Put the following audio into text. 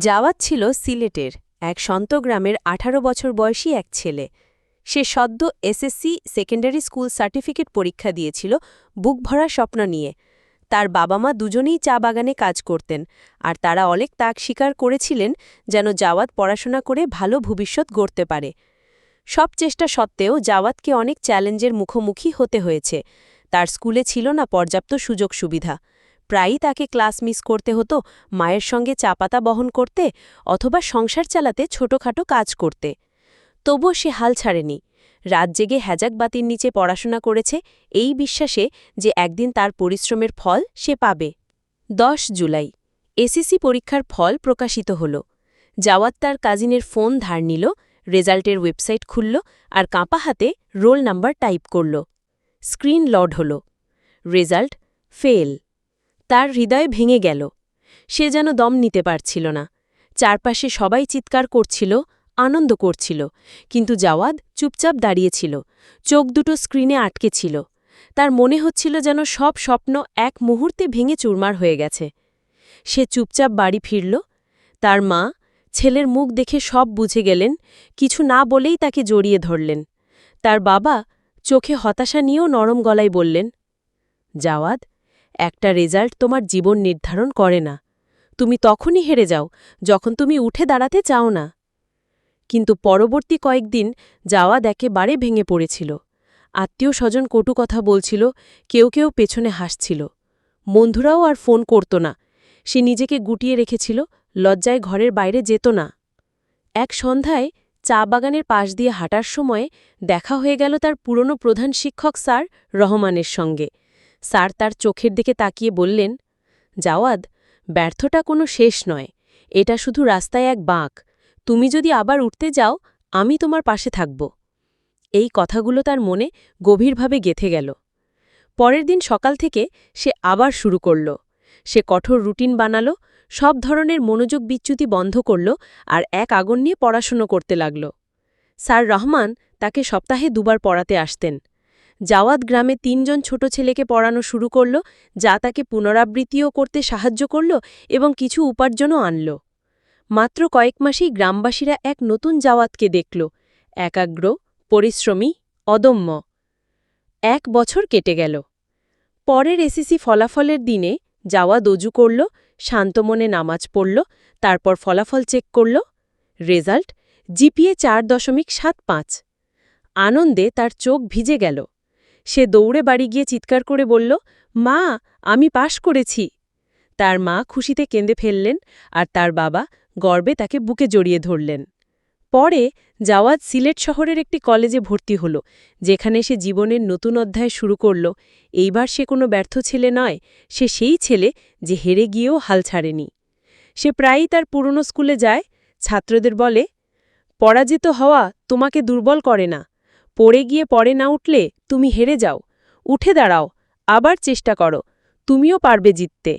Javad ছিল সিলেটের এক সন্ত গ্রামের ১৮ বছর বয়সী এক ছেলে। সে সদ্য এসএসসি সেকেন্ডারি স্কুল সার্টিফিকেট পরীক্ষা দিয়েছিল বুক ভরা স্বপ্ন নিয়ে। তার বাবা মা দুজনেই চা বাগানে কাজ করতেন, আর তারা অনেক তাক স্বীকার করেছিলেন যেন জাওয়াদ পড়াশোনা করে ভালো ভবিষ্যৎ গড়তে পারে। সব চেষ্টা সত্ত্বেও জাওয়াদকে অনেক চ্যালেঞ্জের মুখোমুখি হতে হয়েছে। তার স্কুলে ছিল না পর্যাপ্ত সুযোগ সুবিধা। প্রায়ই তাকে ক্লাস মিস করতে হতো, মায়ের সঙ্গে চাপাতা বহন করতে অথবা সংসার চালাতে ছোটখাটো কাজ করতে। তবুও সে হাল ছাড়েনি। রাত জেগে হ্যাজাক বাতির নিচে পড়াশোনা করেছে, এই বিশ্বাসে যে একদিন তার পরিশ্রমের ফল সে পাবে। ১০ জুলাই এসএসসি পরীক্ষার ফল প্রকাশিত হল। জাওয়াদ তার কাজিনের ফোন ধার নিল, রেজাল্টের ওয়েবসাইট খুলল আর কাঁপা হাতে রোল নাম্বার টাইপ করল। স্ক্রিন লড হল। Result fail. তার হৃদয় ভেঙে গেল। সে যেন দম নিতে পারছিল না। চারপাশে সবাই চিৎকার করছিল, আনন্দ করছিল, কিন্তু জাওয়াদ চুপচাপ দাঁড়িয়েছিল, চোখ দুটো স্ক্রিনে আটকে ছিল। তার মনে হচ্ছিল যেন সব স্বপ্ন এক মুহূর্তে ভেঙে চুরমার হয়ে গেছে। সে চুপচাপ বাড়ি ফিরল। তার মা ছেলের মুখ দেখে সব বুঝে গেলেন, কিছু না বলেই তাকে জড়িয়ে ধরলেন। তার বাবা চোখে হতাশা নিয়েও নরম গলায় বললেন, জাওয়াদ, একটা রেজাল্ট তোমার জীবন নির্ধারণ করে না। তুমি তখনই হেরে যাও যখন তুমি উঠে দাঁড়াতে চাও না। কিন্তু পরবর্তী কয়েকদিন জাওয়াদ একেবারে ভেঙে পড়েছিল। আত্মীয় স্বজন কটু কথা বলছিল, কেউ কেউ পেছনে হাসছিল। বন্ধুরাও আর ফোন করত না। সে নিজেকে গুটিয়ে রেখেছিল, লজ্জায় ঘরের বাইরে যেত না। এক সন্ধ্যায় চা বাগানের পাশ দিয়ে হাঁটার সময়ে দেখা হয়ে গেল তার পুরনো প্রধান শিক্ষক স্যার রহমানের সঙ্গে। স্যার তার চোখের দিকে তাকিয়ে বললেন, জাওয়াদ, ব্যর্থতা কোনো শেষ নয়, এটা শুধু রাস্তায় এক বাঁক। তুমি যদি আবার উঠতে যাও, আমি তোমার পাশে থাকব। এই কথাগুলো তার মনে গভীরভাবে গেঁথে গেল। পরের দিন সকাল থেকে সে আবার শুরু করল। সে কঠোর রুটিন বানাল, সব ধরনের মনোযোগ বিচ্যুতি বন্ধ করল আর এক আগুন নিয়ে পড়াশুনো করতে লাগল। স্যার রহমান তাকে সপ্তাহে ২ বার পড়াতে আসতেন। জাওয়াদ গ্রামে ৩ জন ছোট ছেলেকে পড়ানো শুরু করল, যা তাকে পুনরাবৃত্তিও করতে সাহায্য করল এবং কিছু উপার্জনও আনল। মাত্র কয়েক মাসেই গ্রামবাসীরা এক নতুন জাওয়াদকে দেখল, একাগ্র, পরিশ্রমী, অদম্য। ১ বছর কেটে গেল। পরের এসএসসি ফলাফলের দিনে জাওয়াদ অজু করল, শান্ত মনে নামাজ পড়ল, তারপর ফলাফল চেক করল। Result GPA ৪.৭৫। আনন্দে তার চোখ ভিজে গেল। সে দৌড়ে বাড়ি গিয়ে চিৎকার করে বলল, মা, আমি পাশ করেছি। তার মা খুশিতে কেঁদে ফেললেন, আর তার বাবা গর্বে তাকে বুকে জড়িয়ে ধরলেন। পরে জাওয়াদ সিলেট শহরের একটি কলেজে ভর্তি হল, যেখানে সে জীবনের নতুন অধ্যায় শুরু করল। এইবার সে কোনো ব্যর্থ ছেলে নয়, সে সেই ছেলে যে হেরে গিয়েও হাল ছাড়েনি। সে প্রায়ই তার পুরনো স্কুলে যায়, ছাত্রদের বলে, পরাজিত হওয়া তোমাকে দুর্বল করে না। পড়ে গিয়ে পরে না উঠলে তুমি হেরে যাও। উঠে দাঁড়াও, আবার চেষ্টা করো, তুমিও পারবে জিততে।